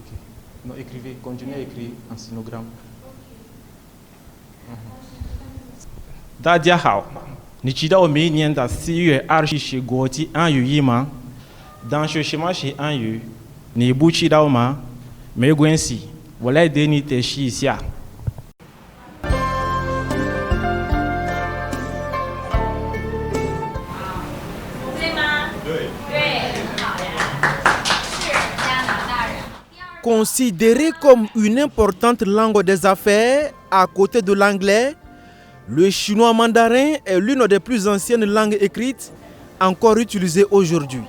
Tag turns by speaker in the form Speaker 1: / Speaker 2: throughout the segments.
Speaker 1: Ok. Non, écrivez, continuez à écrire en sinogramme.
Speaker 2: 大家好，你知道每年的4月20日是国际汉语日吗？当时什么是汉语？你不知道吗？没关系，我来带你解释一下。
Speaker 3: 对吗？对，很好呀。是加拿大人。
Speaker 4: Considéré comme une importante langue des affaires à côté de l'anglais, le chinois mandarin est l'une des plus anciennes langues écrites encore utilisées aujourd'hui.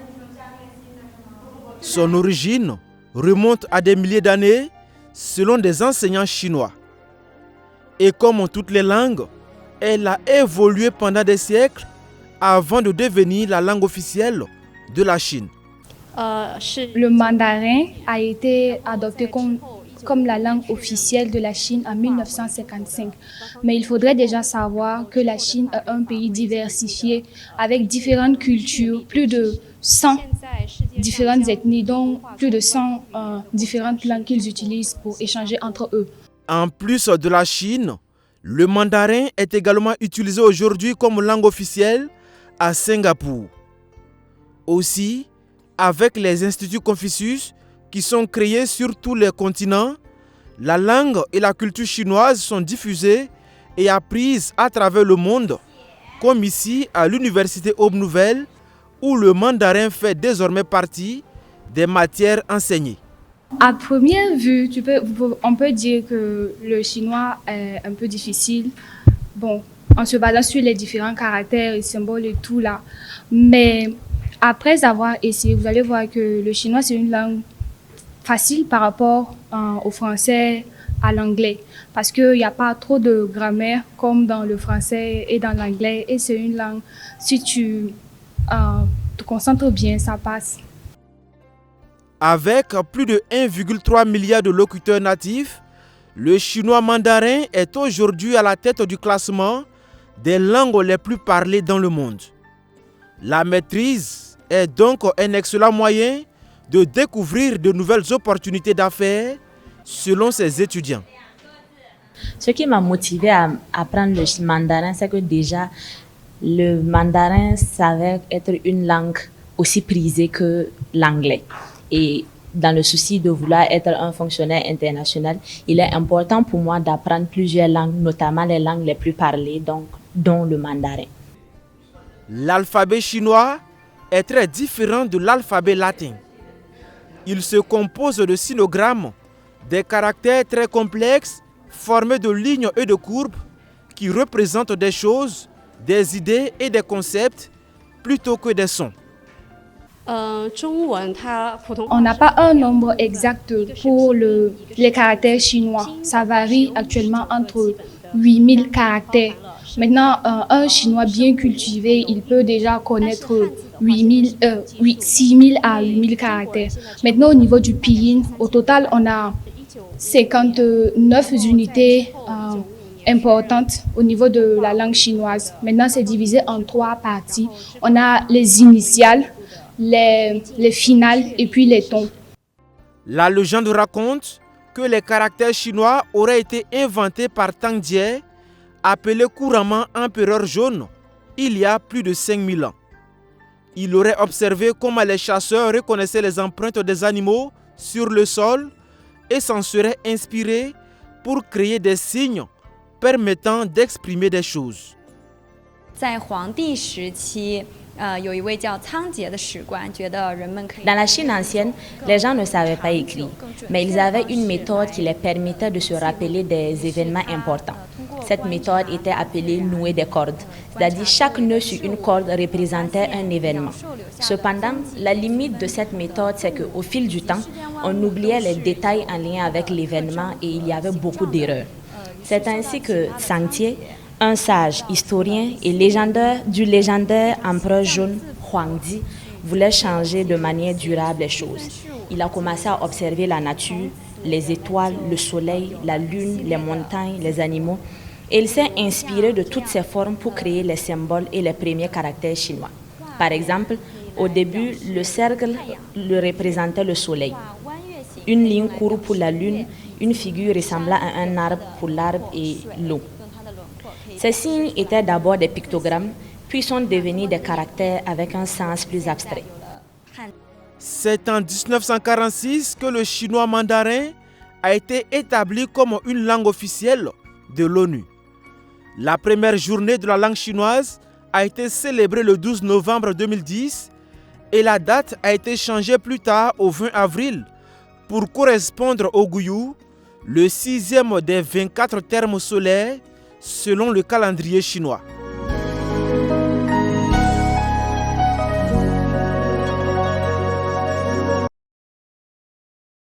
Speaker 4: Son origine remonte à des milliers d'années selon des enseignants chinois. Et comme toutes les langues, elle a évolué pendant des siècles avant de devenir la langue officielle de la Chine.
Speaker 5: Le mandarin a été adopté comme la langue officielle de la Chine en 1955. Mais il faudrait déjà savoir que la Chine est un pays diversifié avec différentes cultures, plus de 100 différentes ethnies, dont plus de 100 différentes langues qu'ils utilisent pour échanger entre eux.
Speaker 4: En plus de la Chine, le mandarin est également utilisé aujourd'hui comme langue officielle à Singapour. Aussi, avec les instituts Confucius qui sont créés sur tous les continents, la langue et la culture chinoise sont diffusées et apprises à travers le monde, comme ici à l'université Aube Nouvelle, où le mandarin fait désormais partie des matières enseignées.
Speaker 5: À première vue, on peut dire que le chinois est un peu difficile. Bon, en se basant sur les différents caractères et symboles et tout là. Mais après avoir essayé, vous allez voir que le chinois, c'est une langue facile par rapport au français, à l'anglais. Parce qu'il n'y a pas trop de grammaire comme dans le français et dans l'anglais. Et c'est une langue, si tu te concentres bien, ça passe.
Speaker 4: Avec plus de 1,3 milliard de locuteurs natifs, le chinois mandarin est aujourd'hui à la tête du classement des langues les plus parlées dans le monde. La maîtrise est donc un excellent moyen de découvrir de nouvelles opportunités d'affaires selon ses étudiants.
Speaker 6: Ce qui m'a motivé à apprendre le mandarin, c'est que déjà, le mandarin s'avère être une langue aussi prisée que l'anglais. Et dans le souci de vouloir être un fonctionnaire international, il est important pour moi d'apprendre plusieurs langues, notamment les langues les plus parlées, donc, dont le mandarin.
Speaker 4: L'alphabet chinois est très différent de l'alphabet latin. Il se compose de sinogrammes, des caractères très complexes formés de lignes et de courbes qui représentent des choses, des idées et des concepts plutôt que des sons.
Speaker 5: On n'a pas un nombre exact pour les caractères chinois. Ça varie actuellement entre 8000 caractères. Maintenant, un chinois bien cultivé, il peut déjà connaître 6000 à 8000 caractères. Maintenant, au niveau du pinyin, au total, on a 59 unités importantes au niveau de la langue chinoise. Maintenant, c'est divisé en 3 parties. On a les initiales, les finales et puis les tons.
Speaker 4: La légende raconte que les caractères chinois auraient été inventés par Tang Jie, appelé couramment empereur jaune, il y a plus de 5000 ans. Il aurait observé comment les chasseurs reconnaissaient les empreintes des animaux sur le sol et s'en serait inspiré pour créer des signes permettant d'exprimer des choses.
Speaker 3: 在黄帝时期，有一位叫仓颉的史官，觉得人们可以。
Speaker 6: Dans la Chine ancienne, les gens ne savaient pas écrire, mais ils avaient une méthode qui les permettait de se rappeler des événements importants. Cette méthode était appelée nouer des cordes, c'est-à-dire chaque nœud sur une corde représentait un événement. Cependant, la limite de cette méthode, c'est qu'au fil du temps, on oubliait les détails en lien avec l'événement et il y avait beaucoup d'erreurs. C'est ainsi que Zhang, un sage historien et légendaire empereur jaune Huangdi, voulait changer de manière durable les choses. Il a commencé à observer la nature, les étoiles, le soleil, la lune, les montagnes, les animaux. Et il s'est inspiré de toutes ces formes pour créer les symboles et les premiers caractères chinois. Par exemple, au début, le cercle représentait le soleil. Une ligne court pour la lune, une figure ressemblant à un arbre pour l'arbre et l'eau. Ces signes étaient d'abord des pictogrammes, puis sont devenus des caractères avec un sens plus abstrait.
Speaker 4: C'est en 1946 que le chinois mandarin a été établi comme une langue officielle de l'ONU. La première journée de la langue chinoise a été célébrée le 12 novembre 2010 et la date a été changée plus tard au 20 avril pour correspondre au Guyu, le 6e des 24 termes solaires selon le calendrier chinois.